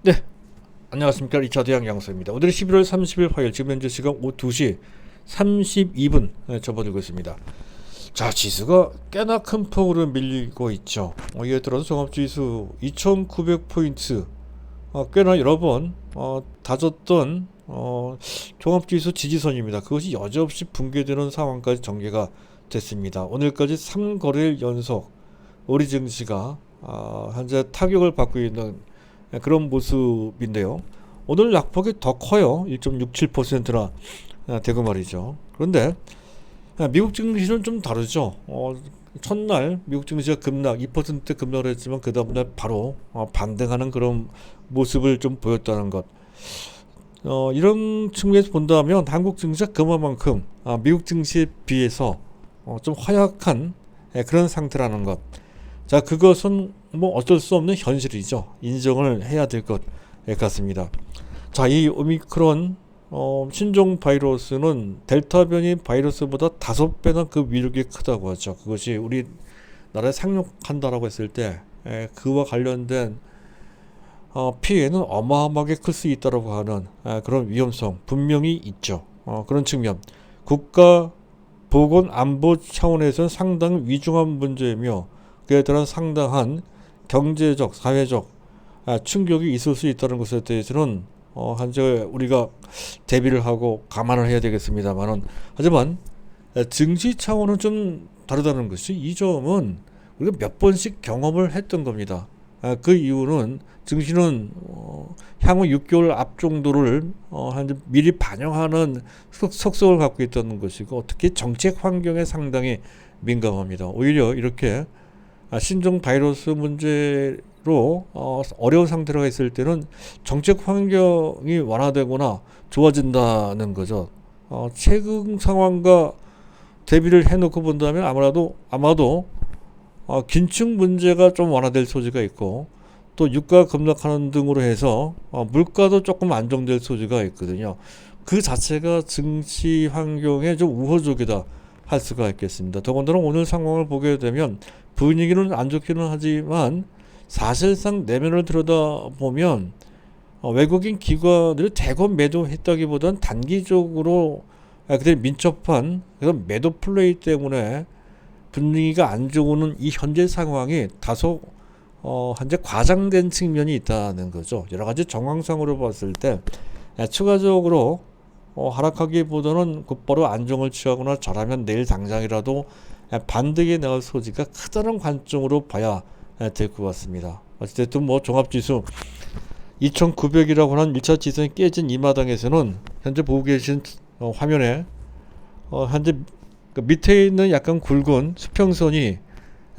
네, 안녕하십니까. 리차드 양양수입니다. 오늘은 11월 30일 화요일, 지금 현재 시간 오후 2시 32분 접어들고 있습니다. 자, 지수가 꽤나 큰 폭으로 밀리고 있죠. 예를 들어서 종합지수 2900포인트, 꽤나 여러 번 다졌던 종합지수 지지선입니다. 그것이 여지없이 붕괴되는 상황까지 전개가 됐습니다. 오늘까지 3거래일 연속 우리 증시가 현재 타격을 받고 있는 그런 모습인데요. 오늘 낙폭이 더 커요. 1.67%나 되고 말이죠. 그런데 미국 증시는 좀 다르죠. 첫날 미국 증시가 급락 2% 급락을 했지만 그 다음날 바로 반등하는 그런 모습을 좀 보였다는 것. 이런 측면에서 본다면 한국 증시가 그만큼 미국 증시에 비해서 좀 허약한 그런 상태라는 것. 자, 그것은 뭐 어쩔 수 없는 현실이죠. 인정을 해야 될 것 같습니다. 자, 이 오미크론 신종 바이러스는 델타 변이 바이러스보다 5배나 그 위력이 크다고 하죠. 그것이 우리나라에 상륙한다라고 했을 때 그와 관련된 피해는 어마어마하게 클 수 있다고 하는 그런 위험성 분명히 있죠. 그런 측면 국가 보건 안보 차원에서는 상당히 위중한 문제이며 그에 따른 상당한 경제적, 사회적 충격이 있을 수 있다는 것에 대해서는 현재 우리가 대비를 하고 감안을 해야 되겠습니다만은, 하지만 증시 차원은 좀 다르다는 것이, 이 점은 우리가 몇 번씩 경험을 했던 겁니다. 그 이유는 증시는 향후 6개월 앞 정도를 현재 미리 반영하는 속성을 갖고 있다는 것이고, 특히 정책 환경에 상당히 민감합니다. 오히려 이렇게 신종 바이러스 문제로 어려운 상태로 있을 때는 정책 환경이 완화되거나 좋아진다는 거죠. 최근 상황과 대비를 해놓고 본다면 아마도 긴축 문제가 좀 완화될 소지가 있고, 또 유가 급락하는 등으로 해서 물가도 조금 안정될 소지가 있거든요. 그 자체가 증시 환경에 좀 우호적이다 할 수가 있겠습니다. 더군다나 오늘 상황을 보게 되면 분위기는 안 좋기는 하지만 사실상 내면을 들여다보면 외국인 기관들이 대거 매도했다기보다는 단기적으로 그들이 민첩한 그런 매도 플레이 때문에 분위기가 안 좋은 이 현재 상황이 다소 현재 과장된 측면이 있다는 거죠. 여러 가지 정황상으로 봤을 때 추가적으로 하락하기보다는 곧바로 안정을 취하거나 잘하면 내일 당장이라도 반등에 나올 소지가 크다는 관점으로 봐야 될 것 같습니다. 어쨌든 뭐 종합지수 2900이라고 하는 1차 지선이 깨진 이 마당에서는 현재 보고 계신 화면에 현재 그 밑에 있는 약간 굵은 수평선이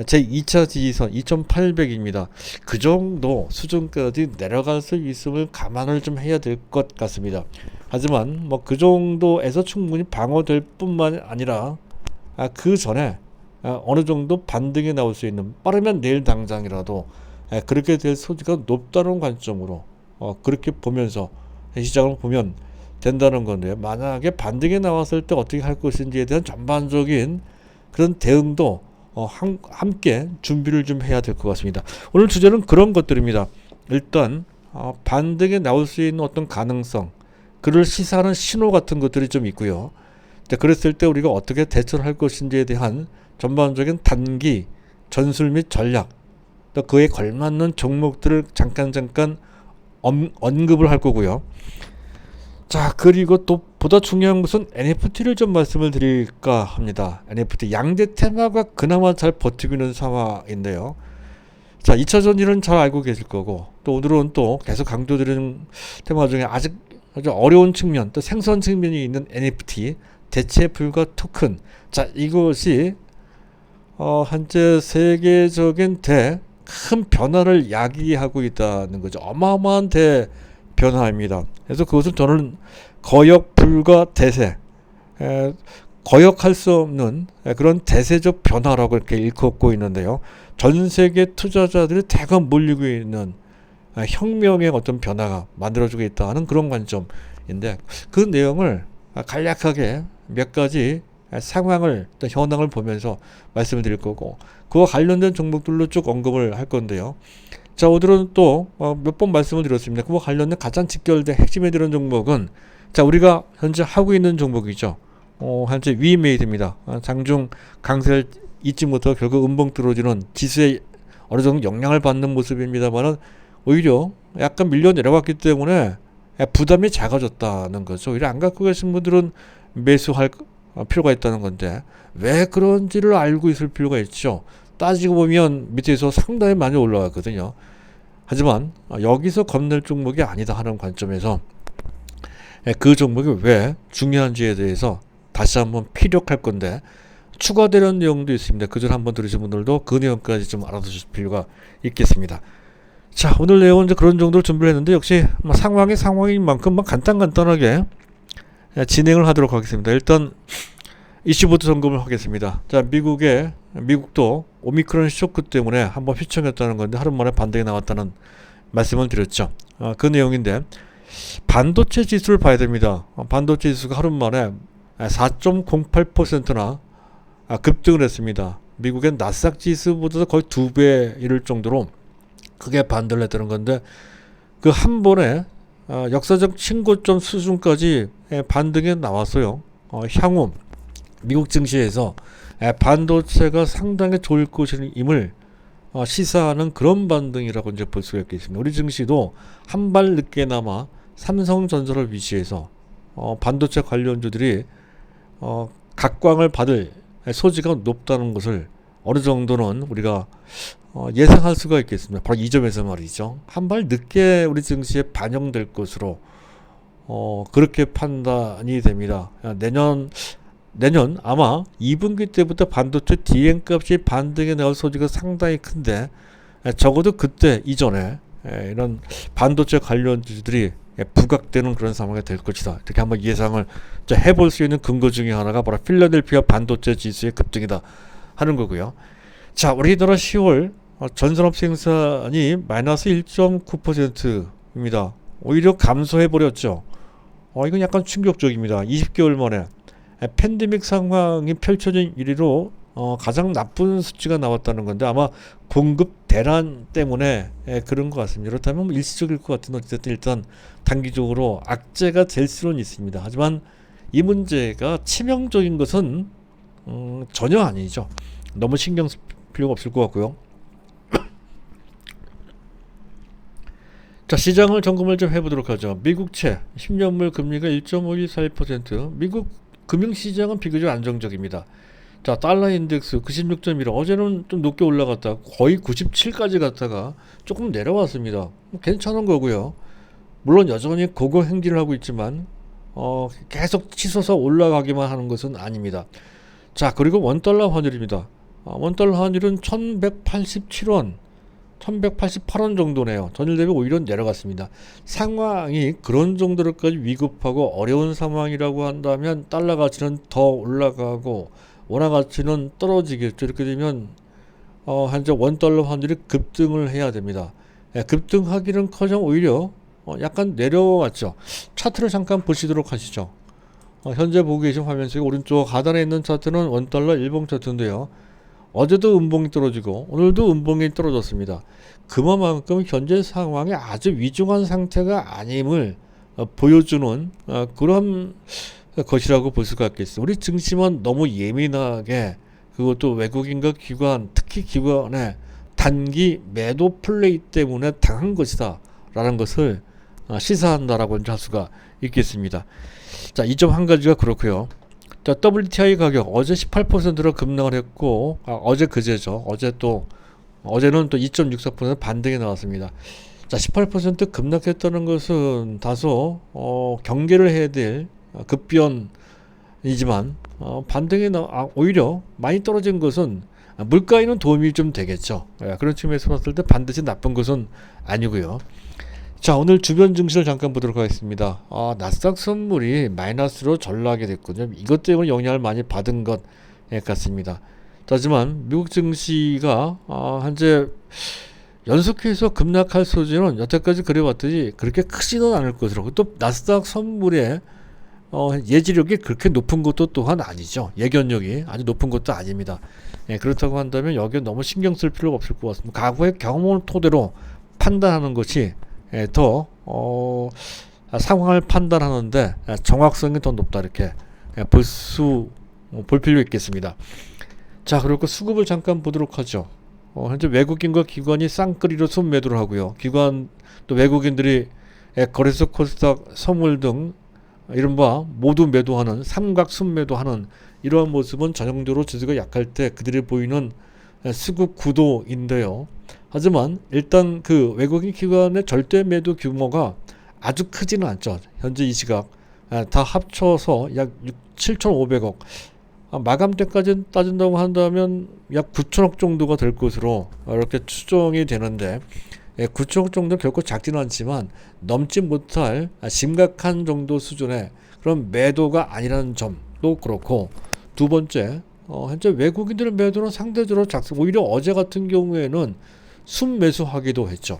제 2차 지지선 2800입니다. 그 정도 수준까지 내려갈 수 있음을 감안을 좀 해야 될 것 같습니다. 하지만 뭐 그 정도에서 충분히 방어될 뿐만 아니라 그 전에 어느 정도 반등이 나올 수 있는, 빠르면 내일 당장이라도 그렇게 될 소지가 높다는 관점으로 그렇게 보면서 시장을 보면 된다는 건데요. 만약에 반등이 나왔을 때 어떻게 할 것인지에 대한 전반적인 그런 대응도 함께 준비를 좀 해야 될 것 같습니다. 오늘 주제는 그런 것들입니다. 일단 반등에 나올 수 있는 어떤 가능성, 그를 시사하는 신호 같은 것들이 좀 있고요. 그랬을 때 우리가 어떻게 대처를 할 것인지에 대한 전반적인 단기 전술 및 전략, 또 그에 걸맞는 종목들을 잠깐 언급을 할 거고요. 자, 그리고 또 보다 중요한 것은 NFT를 좀 말씀을 드릴까 합니다. NFT 양대 테마가 그나마 잘 버티고 있는 상황인데요. 자, 2차 전지는 잘 알고 계실 거고, 또 오늘은 또 계속 강조드리는 테마 중에 아주 어려운 측면, 또 생소한 측면이 있는 NFT 대체 불가 토큰. 자, 이것이 현재 세계적인 큰 변화를 야기하고 있다는 거죠. 어마어마한 변화입니다. 그래서 그것을 저는 거역 불가 대세, 거역할 수 없는 그런 대세적 변화라고 이렇게 일컫고 있는데요. 전 세계 투자자들이 대거 몰리고 있는 혁명의 어떤 변화가 만들어지고 있다는 그런 관점인데, 그 내용을 간략하게 몇 가지 상황을, 또 현황을 보면서 말씀을 드릴 거고, 그와 관련된 종목들로 쭉 언급을 할 건데요. 자, 오늘은 또 몇 번 말씀을 드렸습니다. 그와 관련된 가장 직결된 핵심에 들은 종목은 자, 우리가 현재 하고 있는 종목이죠. 현재 위메이드입니다. 장중 강세를 잊지 못하고 결국 음봉 떨어지는 지수에 어느 정도 영향을 받는 모습입니다만은 오히려 약간 밀려 내려왔기 때문에 부담이 작아졌다는 거죠. 오히려 안 갖고 계신 분들은 매수할 필요가 있다는 건데 왜 그런지를 알고 있을 필요가 있죠. 따지고 보면 밑에서 상당히 많이 올라왔거든요. 하지만 여기서 겁낼 종목이 아니다 하는 관점에서 그 종목이 왜 중요한지에 대해서 다시 한번 피력할 건데 추가되는 내용도 있습니다. 그 전 한번 들으신 분들도 그 내용까지 좀 알아두실 필요가 있겠습니다. 자, 오늘 내용은 이제 그런 정도로 준비를 했는데 역시 상황인 만큼 간단하게 진행을 하도록 하겠습니다. 일단 이슈부터 점검을 하겠습니다. 자, 미국도 오미크론 쇼크 때문에 한번 휘청했다는 건데 하루 만에 반등이 나왔다는 말씀을 드렸죠. 그 내용인데 반도체 지수를 봐야 됩니다. 반도체 지수가 하루 만에 4.08%나 급등을 했습니다. 미국의 나스닥 지수보다 거의 2배 이를 정도로 크게 반등을 했다는 건데 그 한 번에 역사적 신고점 수준까지 반등이 나왔어요. 향후 미국 증시에서 반도체가 상당히 좋을 것임을 시사하는 그런 반등이라고 이제 볼 수가 있겠습니다. 우리 증시도 한 발 늦게나마 삼성전자를 위시해서 반도체 관련주들이 각광을 받을 소지가 높다는 것을 어느 정도는 우리가 예상할 수가 있겠습니다. 바로 이 점에서 말이죠. 한 발 늦게 우리 증시에 반영될 것으로 그렇게 판단이 됩니다. 내년 아마 2분기 때부터 반도체 DN값이 반등에 나올 소지가 상당히 큰데 적어도 그때 이전에 이런 반도체 관련주들이 부각되는 그런 상황이 될 것이다. 이렇게 한번 예상을 해볼 수 있는 근거 중에 하나가 바로 필라델피아 반도체 지수의 급등이다 하는 거고요. 자, 우리나라 10월 전산업 생산이 마이너스 1.9%입니다. 오히려 감소해버렸죠. 이건 약간 충격적입니다. 20개월 만에 팬데믹 상황이 펼쳐진 이래로 가장 나쁜 수치가 나왔다는 건데 아마 공급 대란 때문에 그런 것 같습니다. 그렇다면 일시적일 것 같은 어쨌든 일단 단기적으로 악재가 될 수는 있습니다. 하지만 이 문제가 치명적인 것은 전혀 아니죠. 너무 신경 쓸 필요가 없을 것 같고요. 자, 시장을 점검을 좀 해보도록 하죠. 미국채 10년물 금리가 1.5141%. 미국 금융시장은 비교적 안정적입니다. 자, 달러 인덱스 96.1. 어제는 좀 높게 올라갔다 거의 97까지 갔다가 조금 내려왔습니다. 괜찮은 거고요. 물론 여전히 고공행진을 하고 있지만 계속 치솟아 올라가기만 하는 것은 아닙니다. 자, 그리고 원달러 환율입니다. 원달러 환율은 1187원 1188원 정도네요. 전일 대비 오히려 내려갔습니다. 상황이 그런 정도로까지 위급하고 어려운 상황이라고 한다면 달러 가치는 더 올라가고 원화 가치는 떨어지겠죠. 이렇게 되면 현재 원달러 환율이 급등을 해야 됩니다. 급등하기는커녕 오히려 약간 내려왔죠. 차트를 잠깐 보시도록 하시죠. 현재 보고 계신 화면 속에 오른쪽 하단에 있는 차트는 원달러 일봉 차트인데요. 어제도 음봉이 떨어지고 오늘도 음봉이 떨어졌습니다. 그만큼 현재 상황이 아주 위중한 상태가 아님을 보여주는 그런 것이라고 볼 수가 있겠습니다. 우리 증시만 너무 예민하게 그것도 외국인과 기관, 특히 기관의 단기 매도 플레이 때문에 당한 것이다 라는 것을 시사한다라고 할 수가 있겠습니다. 자, 이 점 한 가지가 그렇고요. 자, WTI 가격 어제 18%로 급락을 했고 그제죠. 어제는 또 2.64% 반등이 나왔습니다. 자, 18% 급락했다는 것은 다소 경계를 해야 될 급변이지만 반등이 오히려 많이 떨어진 것은 물가에는 도움이 좀 되겠죠. 그런 측면에서 봤을 때 반드시 나쁜 것은 아니고요. 자, 오늘 주변 증시를 잠깐 보도록 하겠습니다. 나스닥 선물이 마이너스로 전락하게 됐군요. 이것 때문에 영향을 많이 받은 것 같습니다. 하지만 미국 증시가 현재 연속해서 급락할 소지는 여태까지 그래왔더니 그렇게 크지는 않을 것으로, 또 나스닥 선물의 예지력이 그렇게 높은 것도 또한 아니죠. 예견력이 아주 높은 것도 아닙니다. 그렇다고 한다면 여기에 너무 신경 쓸 필요가 없을 것 같습니다. 과거의 경험을 토대로 판단하는 것이 더 상황을 판단하는데 정확성이 더 높다 이렇게 볼 필요 있겠습니다. 자, 그리고 수급을 잠깐 보도록 하죠. 현재 외국인과 기관이 쌍끌이로 순매도를 하고요. 기관 또 외국인들이 거래소, 코스닥, 선물 등 이른바 모두 매도하는 삼각 순매도하는 이러한 모습은 전형적으로 지수가 약할 때 그들이 보이는 수급 구도인데요. 하지만 일단 그 외국인 기관의 절대 매도 규모가 아주 크지는 않죠. 현재 이 시각 다 합쳐서 약 7,500억, 마감 때까지 따진다고 한다면 약 9천억 정도가 될 것으로 이렇게 추정이 되는데, 9천억 정도 결코 작지는 않지만 넘지 못할 심각한 정도 수준의 그런 매도가 아니라는 점도 그렇고, 두 번째 현재 외국인들의 매도는 상대적으로 작습니다. 오히려 어제 같은 경우에는 순매수하기도 했죠.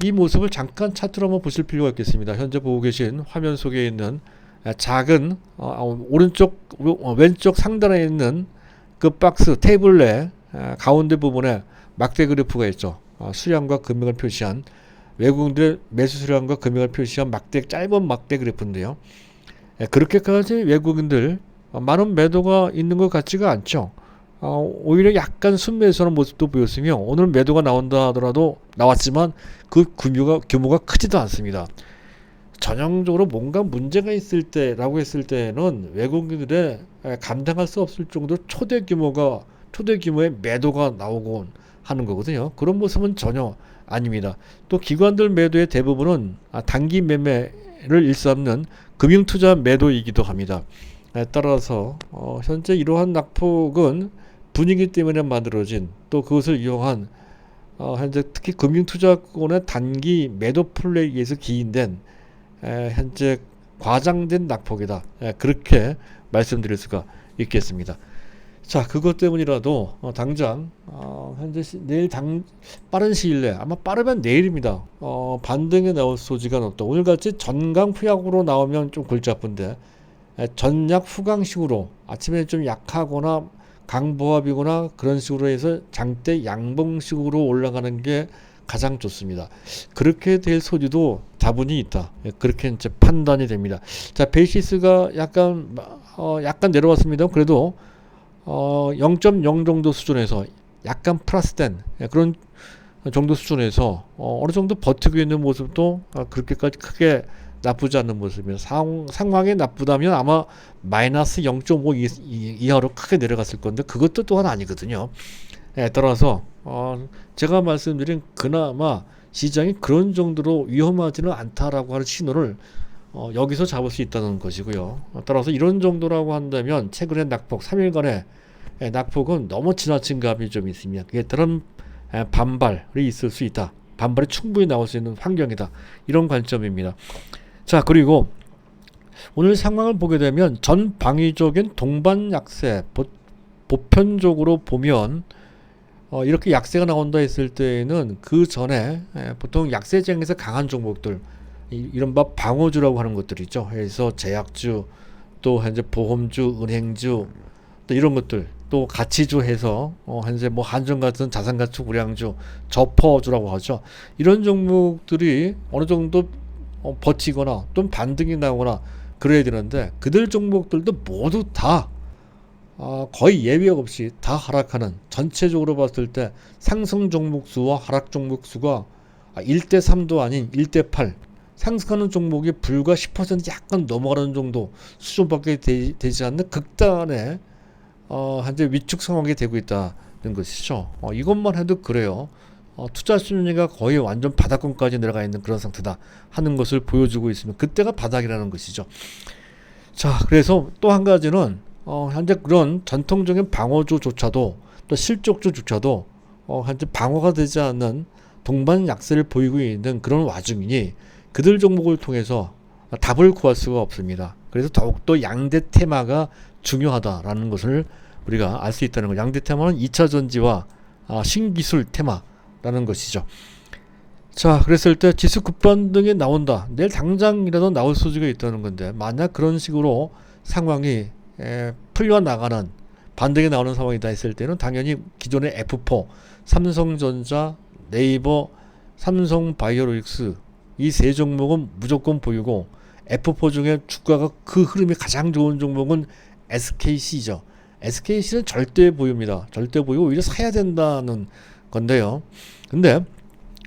이 모습을 잠깐 차트로 한번 보실 필요가 있겠습니다. 현재 보고 계신 화면 속에 있는 작은 왼쪽 상단에 있는 그 박스 테이블 내 가운데 부분에 막대 그래프가 있죠. 수량과 금액을 표시한, 외국인들의 매수 수량과 금액을 표시한 짧은 막대 그래프인데요. 그렇게까지 외국인들 많은 매도가 있는 것 같지가 않죠. 오히려 약간 순매수하는 모습도 보였으며, 오늘 매도가 나온다 하더라도 나왔지만 그 규모가 크지도 않습니다. 전형적으로 뭔가 문제가 있을 때라고 했을 때는 외국인들의 감당할 수 없을 정도로 초대 규모의 매도가 나오곤 하는 거거든요. 그런 모습은 전혀 아닙니다. 또 기관들 매도의 대부분은 단기 매매를 일삼는 금융투자 매도이기도 합니다. 따라서 현재 이러한 낙폭은 분위기 때문에 만들어진, 또 그것을 이용한 현재 특히 금융투자권의 단기 매도 플레이에서 기인된 현재 과장된 낙폭이다, 그렇게 말씀드릴 수가 있겠습니다. 자, 그것 때문이라도 당장 현재 빠른 시일 내, 아마 빠르면 내일입니다, 반등에 나올 소지가 높다. 오늘같이 전강 후약으로 나오면 좀 골치 아픈데, 전약 후강식으로 아침에 좀 약하거나 강보합이거나 그런 식으로 해서 장대 양봉식으로 올라가는 게 가장 좋습니다. 그렇게 될 소지도 다분히 있다, 그렇게 이제 판단이 됩니다. 자, 베이시스가 약간 내려왔습니다. 그래도 0.0 정도 수준에서 약간 플러스된 그런 정도 수준에서 어느 정도 버티고 있는 모습도 그렇게까지 크게 나쁘지 않는 모습이에요. 상황이 나쁘다면 아마 마이너스 0.5 이하로 크게 내려갔을 건데, 그것도 또한 아니거든요. 따라서 제가 말씀드린 그나마 시장이 그런 정도로 위험하지는 않다라고 하는 신호를 여기서 잡을 수 있다는 것이고요. 따라서 이런 정도라고 한다면 최근의 낙폭, 3일간의 낙폭은 너무 지나친 감이 좀 있습니다. 그게 다른 반발이 있을 수 있다, 반발이 충분히 나올 수 있는 환경이다, 이런 관점입니다. 자, 그리고 오늘 상황을 보게 되면 전방위적인 동반 약세, 보편적으로 보면 이렇게 약세가 나온다 했을 때에는 그 전에 보통 약세장에서 강한 종목들, 이른바 방어주라고 하는 것들이죠. 그래서 제약주, 또 현재 보험주, 은행주, 또 이런 것들, 또 가치주 해서 현재 뭐 한전 같은 자산가치 우량주, 저퍼주라고 하죠. 이런 종목들이 어느 정도 버티거나 또는 반등이 나오거나 그래야 되는데, 그들 종목들도 모두 다 거의 예외 없이 다 하락하는, 전체적으로 봤을 때 상승 종목 수와 하락 종목 수가 1대 3도 아닌 1대 8, 상승하는 종목이 불과 10% 약간 넘어가는 정도 수준밖에 되지 않는 극단의 현재 위축 상황이 되고 있다는 것이죠. 이것만 해도 그래요. 투자 심리가 거의 완전 바닥권까지 내려가 있는 그런 상태다 하는 것을 보여주고 있으면, 그때가 바닥이라는 것이죠. 자, 그래서 또 한 가지는 현재 그런 전통적인 방어주조차도, 또 실적주조차도 현재 방어가 되지 않는 동반 약세를 보이고 있는 그런 와중이니 그들 종목을 통해서 답을 구할 수가 없습니다. 그래서 더욱더 양대 테마가 중요하다라는 것을 우리가 알 수 있다는 거. 양대 테마는 2차 전지와 신기술 테마라는 것이죠. 자, 그랬을 때 지수 급반등이 나온다, 내일 당장이라도 나올 소지가 있다는 건데, 만약 그런 식으로 상황이 풀려나가는, 반등이 나오는 상황이다 했을 때는 당연히 기존의 F4, 삼성전자, 네이버, 삼성바이오로직스 이 세 종목은 무조건 보유고 F4 중에 주가가 그 흐름이 가장 좋은 종목은 SKC죠. SKC는 절대 보유입니다. 절대 보유 오히려 사야 된다는 건데요. 근데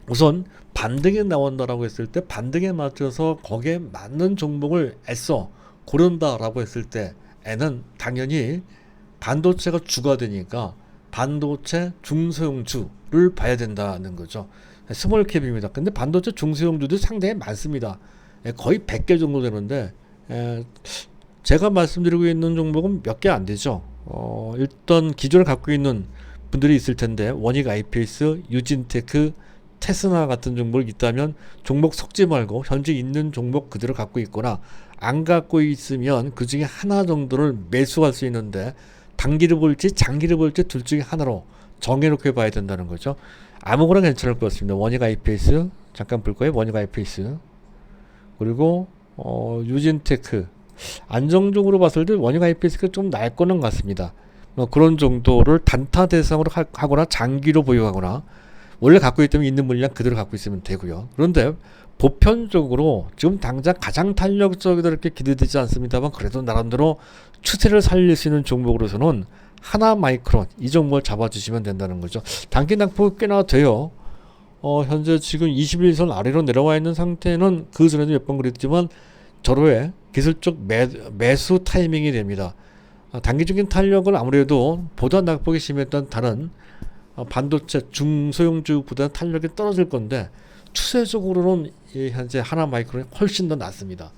우선 반등이 나온다라고 했을 때 반등에 맞춰서 거기에 맞는 종목을 애써 고른다라고 했을 때에는 당연히 반도체가 주가 되니까 반도체 중소형주를 봐야 된다는 거죠. 스몰캡입니다. 근데 반도체 중소형주도 상당히 많습니다. 거의 100개 정도 되는데 제가 말씀드리고 있는 종목은 몇 개 안 되죠. 일단 기존에 갖고 있는 분들이 있을 텐데 원익 IPS, 유진테크, 테스나 같은 종목이 있다면 종목 섞지 말고 현재 있는 종목 그대로 갖고 있거나 안 갖고 있으면 그 중에 하나 정도를 매수할 수 있는데 단기를 볼지 장기를 볼지 둘 중에 하나로 정해놓고 봐야 된다는 거죠. 아무거나 괜찮을 것 같습니다. 원익 IPS 잠깐 볼 거예요. 원익 IPS 그리고 유진테크 안정적으로 봤을 때 원익 IPS가 좀 나을 거는 같습니다. 그런 정도를 단타 대상으로 하거나 장기로 보유하거나 원래 갖고 있다면 있는 물량 그대로 갖고 있으면 되고요. 그런데 보편적으로 지금 당장 가장 탄력적이다 이렇게 기대되지 않습니다만 그래도 나름대로 추세를 살릴 수 있는 종목으로서는 하나마이크론 이 종목을 잡아주시면 된다는 거죠. 단기 낙폭이 꽤나 돼요. 현재 지금 21선 아래로 내려와 있는 상태는 그 전에도 몇 번 그랬지만 절호의 기술적 매수 타이밍이 됩니다. 단기적인 탄력은 아무래도 보다 낙폭이 심했던 다른 반도체 중소형주보다 탄력이 떨어질 건데 추세적으로는 현재 하나마이크론이 훨씬 더 낮습니다.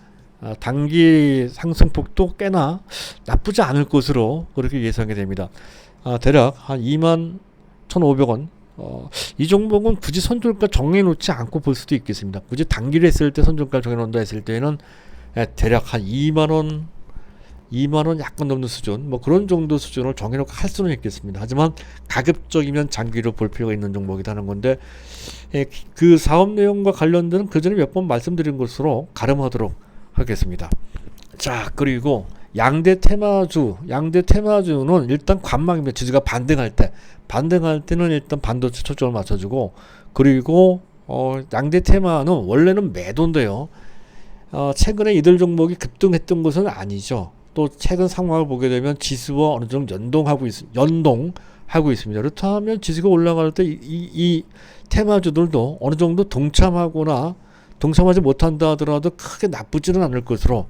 단기 상승폭도 꽤나 나쁘지 않을 것으로 그렇게 예상이 됩니다. 대략 한 21,500원 이 종목은 굳이 선종가 정해놓지 않고 볼 수도 있겠습니다. 굳이 단기를 했을 때 선종가 정해놓는다 했을 때는 대략 한 2만원 약간 넘는 수준 뭐 그런 정도 수준을 정해놓고 할 수는 있겠습니다. 하지만 가급적이면 장기로 볼 필요가 있는 종목이라는 건데 그 사업 내용과 관련된 그 전에 몇 번 말씀드린 것으로 가름하도록 하겠습니다. 자 그리고 양대 테마주는 일단 관망입니다. 지수가 반등할 때는 일단 반도체 초점을 맞춰주고 그리고 양대 테마는 원래는 매도인데요. 최근에 이들 종목이 급등했던 것은 아니죠. 또 최근 상황을 보게 되면 지수와 어느 정도 연동하고 있습니다. 그렇다면 지수가 올라갈 때 이 테마주들도 어느 정도 동참하지 못한다 하더라도 크게 나쁘지는 않을 것으로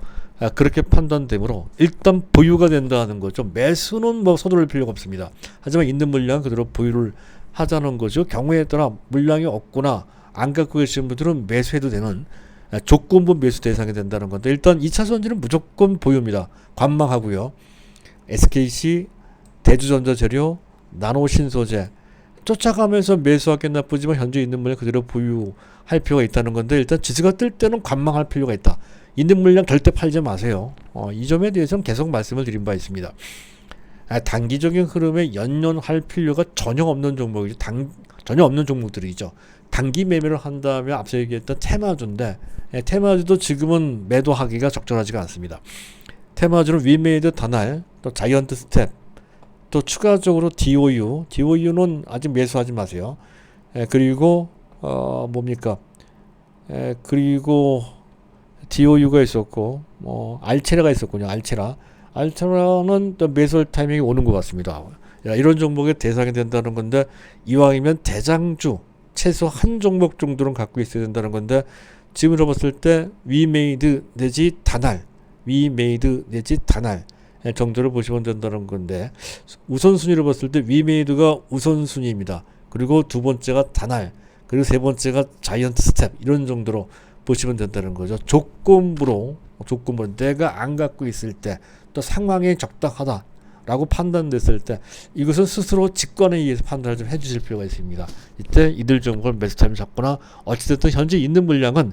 그렇게 판단되므로 일단 보유가 된다는 거죠. 매수는 뭐 서두를 필요가 없습니다. 하지만 있는 물량 그대로 보유를 하자는 거죠. 경우에 따라 물량이 없거나 안 갖고 계신 분들은 매수해도 되는 조건부 매수 대상이 된다는 건데 일단 2차전지는 무조건 보유입니다. 관망하고요. SKC, 대주전자재료, 나노신소재 쫓아가면서 매수하기 나쁘지만 현재 있는 물량 그대로 보유할 필요가 있다는 건데 일단 지수가 뜰 때는 관망할 필요가 있다. 있는 물량 절대 팔지 마세요. 이 점에 대해서는 계속 말씀을 드린 바 있습니다. 단기적인 흐름에 연연할 필요가 전혀 없는 종목이죠. 전혀 없는 종목들이죠. 단기 매매를 한다면 앞서 얘기했던 테마주인데 테마주도 지금은 매도하기가 적절하지가 않습니다. 테마주는 위메이드 다날, 또 자이언트 스텝, 또 추가적으로 DOU는 아직 매수하지 마세요. 그리고 그리고 DOU가 있었고 알체라가 있었군요. 알체라는 또 매수할 타이밍이 오는 것 같습니다. 이런 종목의 대상이 된다는 건데 이왕이면 대장주 최소 한 종목 정도는 갖고 있어야 된다는 건데 지금으로 봤을 때 위메이드 내지 다날 정도를 보시면 된다는 건데 우선순위로 봤을 때 위메이드가 우선순위입니다. 그리고 두 번째가 다날 그리고 세 번째가 자이언트 스텝 이런 정도로 보시면 된다는 거죠. 조건부로 내가 안 갖고 있을 때 또 상황이 적당하다라고 판단됐을 때 이것은 스스로 직관에 의해서 판단을 좀 해주실 필요가 있습니다. 이때 이들 종목을 매수 타임을 잡거나 어찌됐든 현재 있는 물량은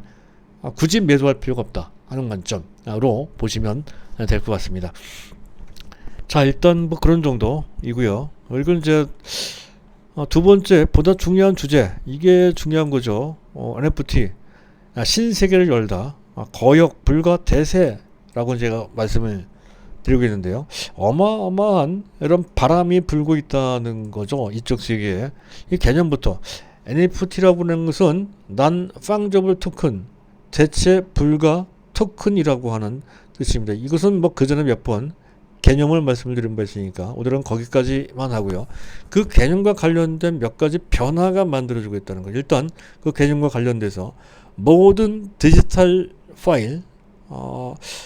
굳이 매수할 필요가 없다 하는 관점으로 보시면 될 것 같습니다. 자 일단 뭐 그런 정도이고요. 이건 이제 두 번째 보다 중요한 주제 이게 중요한 거죠. NFT 신세계를 열다 거역 불가 대세라고 제가 말씀을 드리고 있는데요. 어마어마한 이런 바람이 불고 있다는 거죠. 이쪽 세계에 이 개념부터 NFT라고 하는 것은 Non-Fungible Token, 대체 불가 토큰이라고 하는 뜻입니다. 이것은 뭐 그전에 몇 번 개념을 말씀을 드린 바 있으니까 오늘은 거기까지만 하고요. 그 개념과 관련된 몇 가지 변화가 만들어지고 있다는 거죠. 일단 그 개념과 관련돼서 모든 디지털 파일,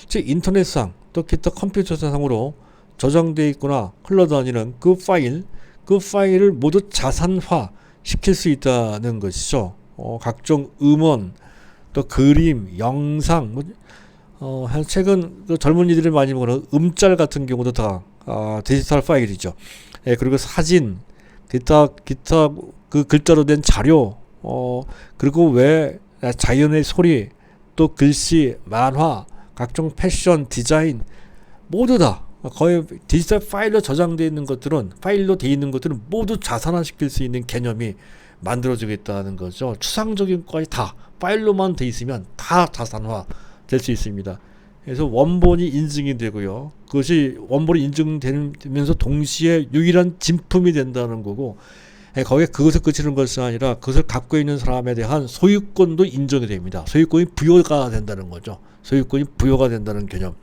즉 인터넷상 또 기타 컴퓨터상으로 저장되어 있거나 흘러다니는 그 파일을 모두 자산화 시킬 수 있다는 것이죠. 각종 음원, 또 그림, 영상, 최근 그 젊은이들이 많이 보는 음짤 같은 경우도 다 디지털 파일이죠. 예, 그리고 사진, 기타 그 글자로 된 자료, 그리고 왜 자연의 소리, 또 글씨, 만화, 각종 패션, 디자인 모두 다 거의 디지털 파일로 저장되어 있는 것들은 파일로 되어 있는 것들은 모두 자산화시킬 수 있는 개념이 만들어지겠다는 거죠. 추상적인 것이 다 파일로만 돼 있으면 다 자산화 될 수 있습니다. 그래서 원본이 인증이 되고요. 그것이 원본이 인증되면서 동시에 유일한 진품이 된다는 거고, 거기에 그것을 그치는 것이 아니라 그것을 갖고 있는 사람에 대한 소유권도 인정이 됩니다. 소유권이 부여가 된다는 거죠. 소유권이 부여가 된다는 개념.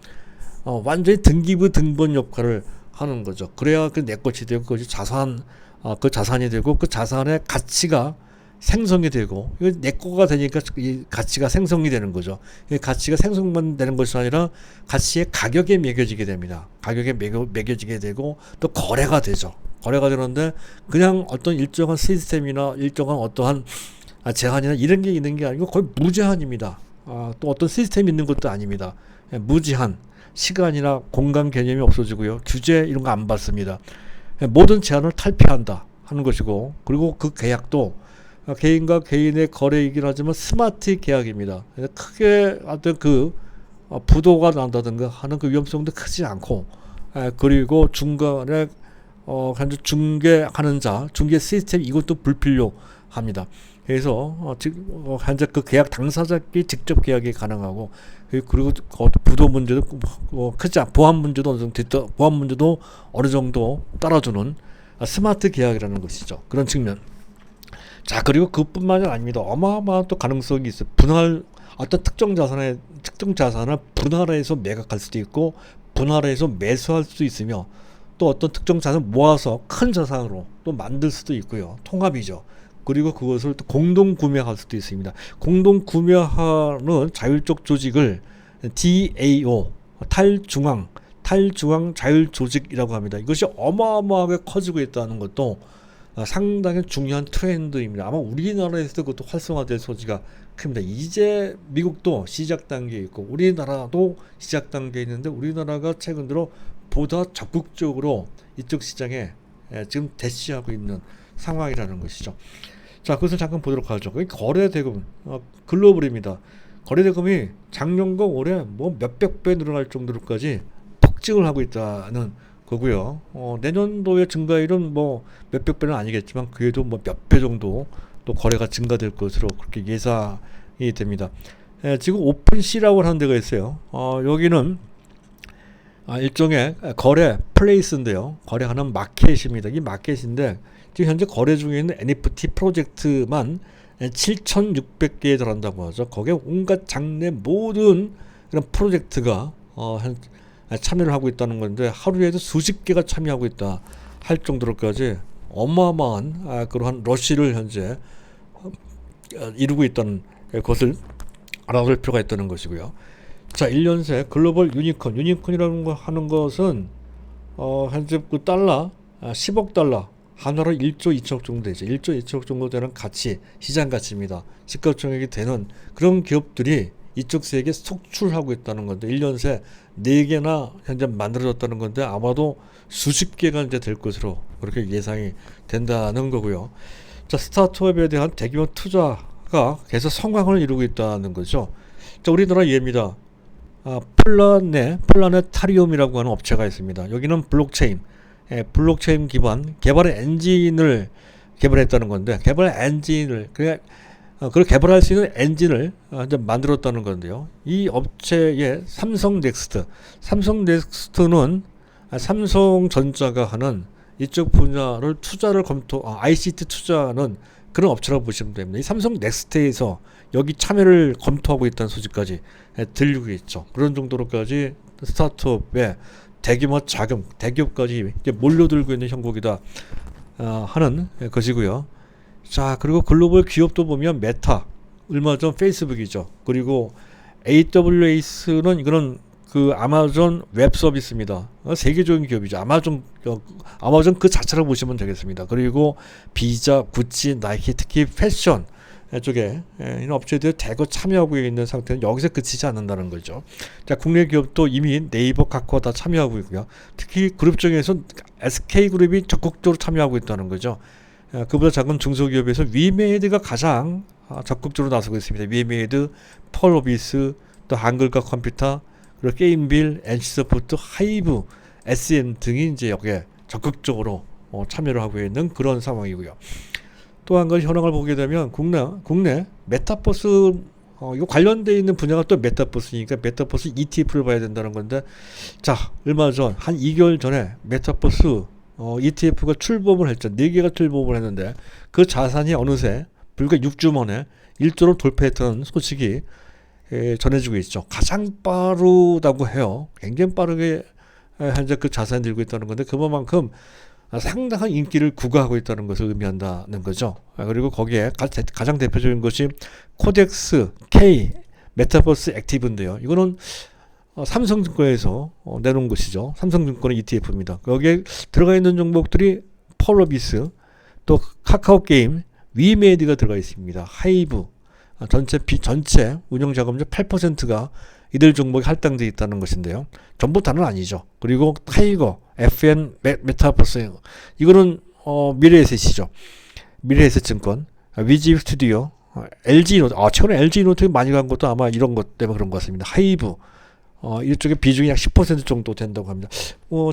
완전히 등기부 등본 역할을 하는 거죠. 그래야 그 내 것이 되고 그것이 그 자산이 되고 그 자산의 가치가 생성이 되고 이거 내 거가 되니까 이 가치가 생성이 되는 거죠. 이 가치가 생성만 되는 것이 아니라 가치의 가격에 매겨지게 됩니다. 가격에 매겨지게 되고 또 거래가 되죠. 거래가 되는데 그냥 어떤 일정한 시스템이나 일정한 어떠한 제한이나 이런 게 있는 게 아니고 거의 무제한입니다. 또 어떤 시스템이 있는 것도 아닙니다. 무제한. 시간이나 공간 개념이 없어지고요. 규제 이런 거 안 받습니다. 모든 제한을 탈피한다 하는 것이고, 그리고 그 계약도 개인과 개인의 거래이긴 하지만 스마트 계약입니다. 크게 어떤 그 부도가 난다든가 하는 그 위험성도 크지 않고, 그리고 중간에 현재 중개하는 자, 중개 시스템 이것도 불필요합니다. 그래서 현재 그 계약 당사자끼리 직접 계약이 가능하고, 그리고 부도 문제도 크지 않고 보안 문제도 어느 정도 따라주는 스마트 계약이라는 것이죠. 그런 측면. 자, 그리고 그뿐만이 아닙니다. 어마어마한 또 가능성이 있어요. 어떤 특정 자산을 분할해서 매각할 수도 있고, 분할해서 매수할 수도 있으며, 또 어떤 특정 자산을 모아서 큰 자산으로 또 만들 수도 있고요. 통합이죠. 그리고 그것을 또 공동 구매할 수도 있습니다. 공동 구매하는 자율적 조직을 DAO, 탈중앙 자율 조직이라고 합니다. 이것이 어마어마하게 커지고 있다는 것도 상당히 중요한 트렌드입니다. 아마 우리나라에서도 그것도 활성화될 소지가 큽니다. 이제 미국도 시작 단계에 있고 우리나라도 시작 단계에 있는데, 우리나라가 최근 들어 보다 적극적으로 이쪽 시장에 지금 대시하고 있는 상황이라는 것이죠. 자, 그것을 잠깐 보도록 하죠. 거래대금, 글로벌입니다. 거래대금이 작년과 올해 뭐 몇백 배 늘어날 정도로까지 폭증을 하고 있다는 거고요. 내년도의 증가율은 뭐 몇백 배는 아니겠지만 그래도 뭐 몇 배 정도 또 거래가 증가될 것으로 그렇게 예상이 됩니다. 지금 오픈시라고 하는 데가 있어요. 여기는 일종의 거래 플레이스인데요. 거래하는 마켓입니다. 이 마켓인데 지금 현재 거래 중에 있는 NFT 프로젝트만 7,600개에 달한다고 하죠. 거기에 온갖 장르의 모든 그런 프로젝트가 참여를 하고 있다는 건데, 하루에도 수십 개가 참여하고 있다 할 정도로까지 어마어마한 그러한 러쉬를 현재 이루고 있다는 것을 알아둘 필요가 있다는 것이고요. 자, 1년 새 글로벌 유니콘이라는 거 하는 것은 현재 그 달러 10억 달러, 한화로 1조 2천억 정도 되죠. 1조 2천억 정도 되는 가치, 시장 가치입니다. 시가총액이 되는 그런 기업들이 이쪽 세계에 속출하고 있다는 건데, 1년 새 4개나 현재 만들어졌다는 건데, 아마도 수십 개가 이제 될 것으로 그렇게 예상이 된다는 거고요. 자, 스타트업에 대한 대규모 투자가 계속 성황을 이루고 있다는 거죠. 자, 우리나라 예입니다. 플라네타리움이라고 하는 업체가 있습니다. 여기는 블록체인 기반 개발의 엔진을 개발했다는 건데, 그걸 개발할 수 있는 엔진을 이제 만들었다는 건데요. 이 업체의 삼성넥스트는 삼성전자가 하는 이쪽 분야를 ICT 투자는 그런 업체라고 보시면 됩니다. 이 삼성 넥스트에서 여기 참여를 검토하고 있다는 소식까지 들리고 있죠. 그런 정도로까지 스타트업에 대규모 자금, 대기업까지 이제 몰려들고 있는 형국이다 하는 것이고요. 자, 그리고 글로벌 기업도 보면 메타, 얼마 전 페이스북이죠. 그리고 AWS는 이거는 그 아마존 웹 서비스입니다. 세계적인 기업이죠. 아마존 그 자체로 보시면 되겠습니다. 그리고 비자, 구찌, 나이키, 특히 패션 쪽에 이런 업체들이 대거 참여하고 있는 상태는 여기서 그치지 않는다는 거죠. 자, 국내 기업도 이미 네이버, 카카오 다 참여하고 있고요. 특히 그룹 중에서 SK그룹이 적극적으로 참여하고 있다는 거죠. 그보다 작은 중소기업에서 위메이드가 가장 적극적으로 나서고 있습니다. 위메이드, 펄오비스, 또 한글과 컴퓨터, 그리고 게임빌, NC소프트, 하이브, SM 등이 이제 여기에 적극적으로 참여를 하고 있는 그런 상황이고요. 또 한 가지 현황을 보게 되면 국내 메타버스 이거 관련되어 있는 분야가 또 메타버스니까 메타버스 ETF를 봐야 된다는 건데, 자, 얼마 전 한 2개월 전에 메타버스 ETF가 출범을 했죠. 4개가 출범을 했는데 그 자산이 어느새 불과 6주 만에 1조를 돌파했다는 소식이 전해지고 있죠. 가장 빠르다고 해요. 굉장히 빠르게 현재 그 자산이 늘고 있다는 건데 그만큼 상당한 인기를 구가하고 있다는 것을 의미한다는 거죠. 그리고 거기에 가장 대표적인 것이 코덱스 K 메타버스 액티브인데요. 이거는 삼성증권에서 내놓은 것이죠. 삼성증권의 ETF입니다. 여기에 들어가 있는 종목들이 펄로비스, 또 카카오게임, 위메이드가 들어가 있습니다. 하이브, 전체 운영자금률 8%가 이들 종목이 할당되어 있다는 것인데요. 전부 다는 아니죠. 그리고 타이거, FN 메타버스, 이거는 미래에셋이죠. 미래에셋증권, 위지 스튜디오, LG노트, 최근에 LG노트 많이 간 것도 아마 이런 것 때문에 그런 것 같습니다. 하이브, 이쪽에 비중이 약 10% 정도 된다고 합니다.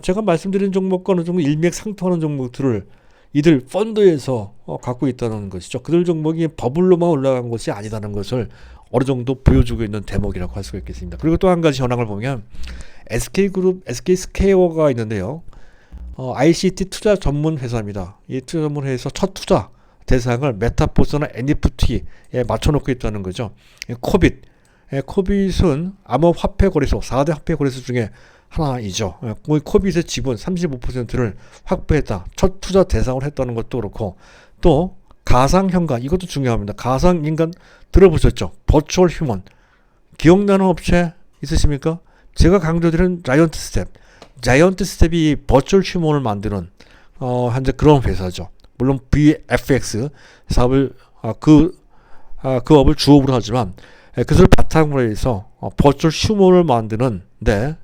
제가 말씀드린 종목과 어느 정도 일맥상통하는 종목들을 이들 펀드에서 갖고 있다는 것이죠. 그들 종목이 버블로만 올라간 것이 아니다는 것을 어느 정도 보여주고 있는 대목이라고 할 수가 있겠습니다. 그리고 또 한 가지 현황을 보면 SK그룹, SK스퀘어가 있는데요. ICT 투자 전문 회사입니다. 이 투자 전문 회사에서 첫 투자 대상을 메타버스나 NFT에 맞춰놓고 있다는 거죠. 코빗은 암호화폐 거래소, 4대 화폐 거래소 중에 하나이죠. 코빗의 지분 35%를 확보했다. 첫 투자 대상을 했다는 것도 그렇고, 또 가상현관, 이것도 중요합니다. 가상인간 들어보셨죠? 버추얼 휴먼. 기억나는 업체 있으십니까? 제가 강조드린 자이언트 스텝. 자이언트 스텝이 버추얼 휴먼을 만드는 현재 그런 회사죠. 물론 VFX 사업을 그 업을 주업으로 하지만 그것을 바탕으로 해서 버추얼 휴먼을 만드는데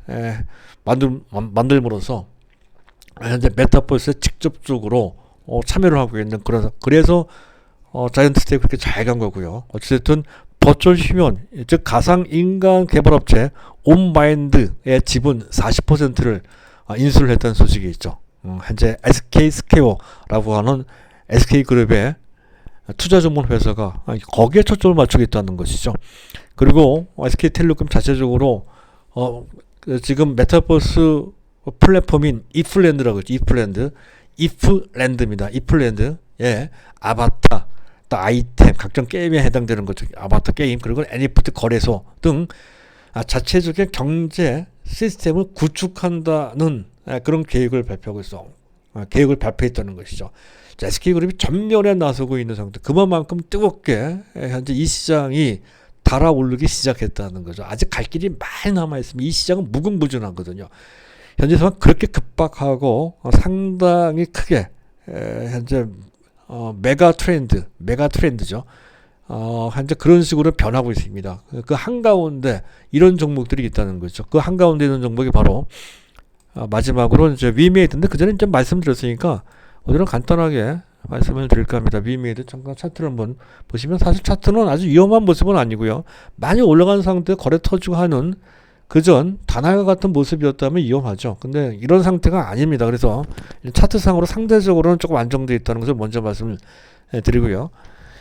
만들므로써 현재 메타버스에 직접적으로 참여를 하고 있는 그래서 자이언트 스텝이 그렇게 잘 간 거고요. 어쨌든 버추얼 휴먼, 즉 가상 인간 개발업체 온마인드의 지분 40%를 인수를 했다는 소식이 있죠. 현재 SK스퀘어라고 하는 SK그룹의 투자 전문 회사가 거기에 초점을 맞추고 있다는 것이죠. 그리고 SK텔레콤 자체적으로 지금 메타버스 플랫폼인 이플랜드라고 있죠. 이플랜드입니다. 이플랜드. 예. 아바타, 또 아이템, 각종 게임에 해당되는 거죠. 아바타 게임, 그리고 NFT 거래소 등 자체적인 경제 시스템을 구축한다는 그런 계획을 발표했다는 것이죠. SK그룹이 전면에 나서고 있는 상태. 그만큼 뜨겁게 현재 이 시장이 달아오르기 시작했다는 거죠. 아직 갈 길이 많이 남아있습니다. 이 시장은 무궁무진하거든요. 현재서는 그렇게 급박하고 상당히 크게 현재 메가 트렌드죠. 현재 그런 식으로 변하고 있습니다. 그 한가운데 이런 종목들이 있다는 거죠. 그 한가운데 있는 종목이 바로 마지막으로 이제 위메이드인데 그 전에 좀 말씀드렸으니까 오늘은 간단하게 말씀을 드릴까 합니다. 위메이드 잠깐 차트를 한번 보시면 사실 차트는 아주 위험한 모습은 아니고요. 많이 올라간 상태에 거래 터지고 하는 그전 단알과 같은 모습이었다면 위험하죠. 근데 이런 상태가 아닙니다. 그래서 차트상으로 상대적으로는 조금 안정되어 있다는 것을 먼저 말씀을 드리고요.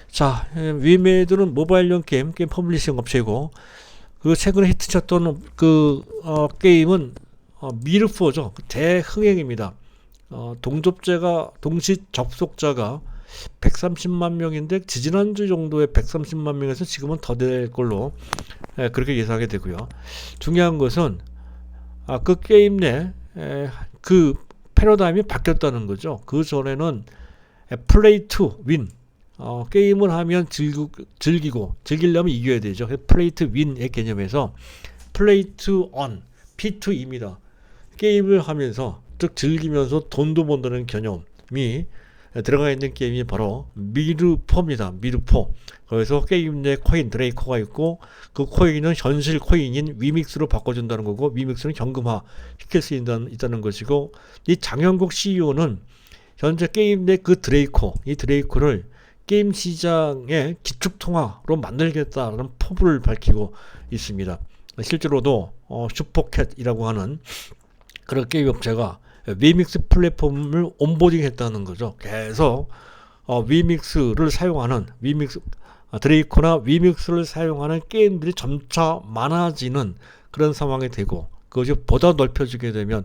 자, 위메이드는 모바일용 게임 퍼블리싱 업체이고, 그 최근에 히트쳤던 게임은 미르4죠. 대흥행입니다. 동시 접속자가 130만 명인데 지지난주 정도에 130만 명에서 지금은 더 될 걸로 그렇게 예상이 되고요. 중요한 것은 그 게임 내 그 패러다임이 바뀌었다는 거죠. 그 전에는 플레이 투 윈, 게임을 하면 즐기려면 이겨야 되죠. 플레이 투 윈의 개념에서 플레이 투 on, P2E입니다. 게임을 하면서 즉 즐기면서 돈도 번다는 개념이 들어가 있는 게임이 바로 미르포입니다. 미르포. 그래서 게임 내 코인 드레이코가 있고 그 코인은 현실 코인인 위믹스로 바꿔준다는 거고 위믹스는 현금화 시킬 수 있다는 것이고 이 장영국 CEO는 현재 게임 내 그 드레이코 이 드레이코를 게임 시장의 기축통화로 만들겠다라는 포부를 밝히고 있습니다. 실제로도 슈퍼캣이라고 하는 그런 게임 업체가 위믹스 플랫폼을 온보딩 했다는 거죠. 계속 위믹스를 사용하는 드레이코나 위믹스를 사용하는 게임들이 점차 많아지는 그런 상황이 되고 그것이 보다 넓혀지게 되면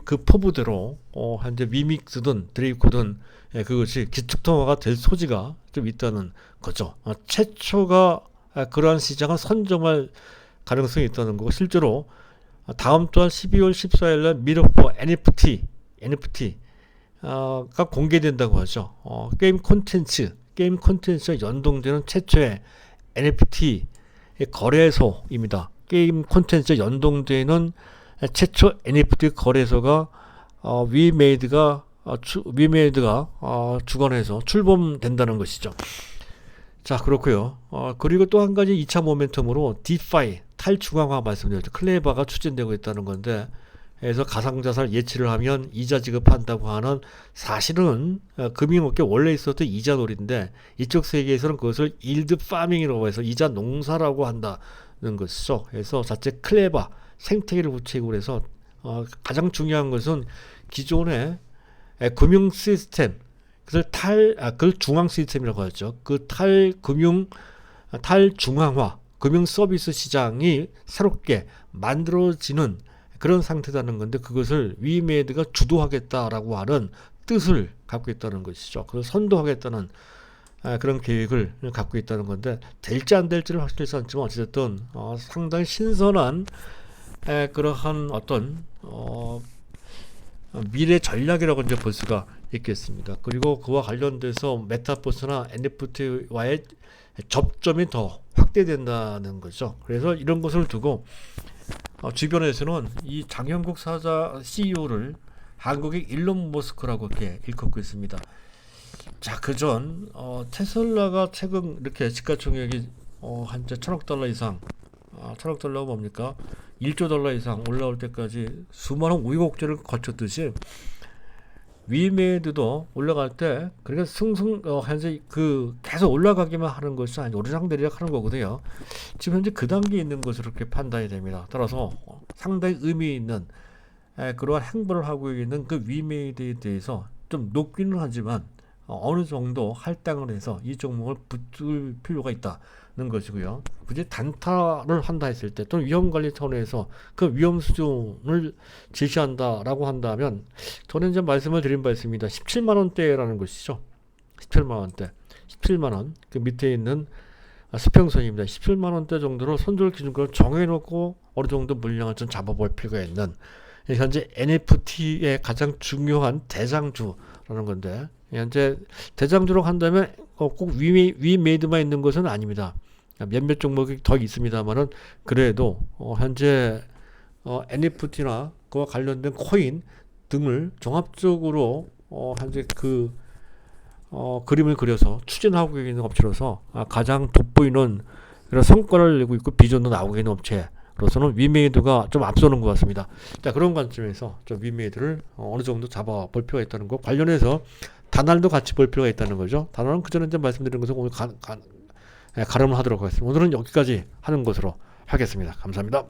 그 포부대로 현재 위믹스든 드레이코든 그것이 기축통화가 될 소지가 좀 있다는 거죠. 최초가 그러한 시장을 선점할 가능성이 있다는 거고 실제로 다음 달 12월 14일 날 미러포 NFT가 공개된다고 하죠. 게임 콘텐츠와 연동되는 최초의 NFT 거래소입니다. 게임 콘텐츠와 연동되는 최초 NFT 거래소가 위메이드가 주관해서 출범된다는 것이죠. 자, 그렇고요. 그리고 또 한 가지 2차 모멘텀으로 디파이 탈중앙화 말씀드렸죠. 클레바가 추진되고 있다는 건데 그래서 가상자산 예치를 하면 이자 지급한다고 하는 사실은 금융업계 원래 있었던 이자놀이인데 이쪽 세계에서는 그것을 일드 파밍이라고 해서 이자 농사라고 한다는 것이죠. 그래서 자체 클레바 생태계를 구체적으로 해서 가장 중요한 것은 기존의 금융 시스템 그걸 중앙 시스템이라고 하죠. 그 탈중앙화 금융 서비스 시장이 새롭게 만들어지는 그런 상태라는 건데 그것을 위메이드가 주도하겠다라고 하는 뜻을 갖고 있다는 것이죠. 그래서 선도하겠다는 그런 계획을 갖고 있다는 건데 될지 안 될지는 확실치 않지만 어쨌든 상당히 신선한 그러한 어떤 미래 전략이라고 이제 볼 수가 있겠습니다. 그리고 그와 관련돼서 메타버스나 NFT와의 접점이 더 확대된다는 거죠. 그래서 이런 것을 두고 주변에서는 이 장영국 사자 CEO를 한국의 일론 머스크라고 이렇게 일컫고 있습니다. 자, 그전 테슬라가 최근 이렇게 시가총액이 한때 $1,000억 이상, $1,000억 뭡니까? $1조 이상 올라올 때까지 수많은 우여곡절을 거쳤듯이 위메이드도 올라갈 때 그러니까 현재 계속 올라가기만 하는 것이 아니 오르락내리락 하는 거거든요. 지금 현재 그 단계에 있는 것으로 이렇게 판단이 됩니다. 따라서 상당히 의미 있는 그러한 행보를 하고 있는 그 위메이드에 대해서 좀 높기는 하지만 어느 정도 할당을 해서 이 종목을 붙을 필요가 있다는 것이고요. 굳이 단타를 한다 했을 때 또는 위험관리 차원에서 그 위험 수준을 제시한다라고 한다면 저는 이제 말씀을 드린 바 있습니다. 17만 원대라는 것이죠. 17만 원대. 17만 원. 그 밑에 있는 수평선입니다. 17만 원대 정도로 손절 기준가를 정해놓고 어느 정도 물량을 좀 잡아볼 필요가 있는 현재 NFT의 가장 중요한 대장주라는 건데 현재 대장주로 한다면 꼭 위메이드만 있는 것은 아닙니다. 몇몇 종목이 더 있습니다만은 그래도 현재 NFT나 그와 관련된 코인 등을 종합적으로 현재 그림을 그려서 추진하고 있는 업체로서 가장 돋보이는 그런 성과를 내고 있고 비전도 나오고 있는 업체로서는 위메이드가 좀 앞서는 것 같습니다. 자, 그런 관점에서 좀 위메이드를 어느 정도 잡아볼 필요가 있다는 거 관련해서 다날도 같이 볼 필요가 있다는 거죠. 다날은 그전에 이제 말씀드린 것을 오늘 가름을 하도록 하겠습니다. 오늘은 여기까지 하는 것으로 하겠습니다. 감사합니다.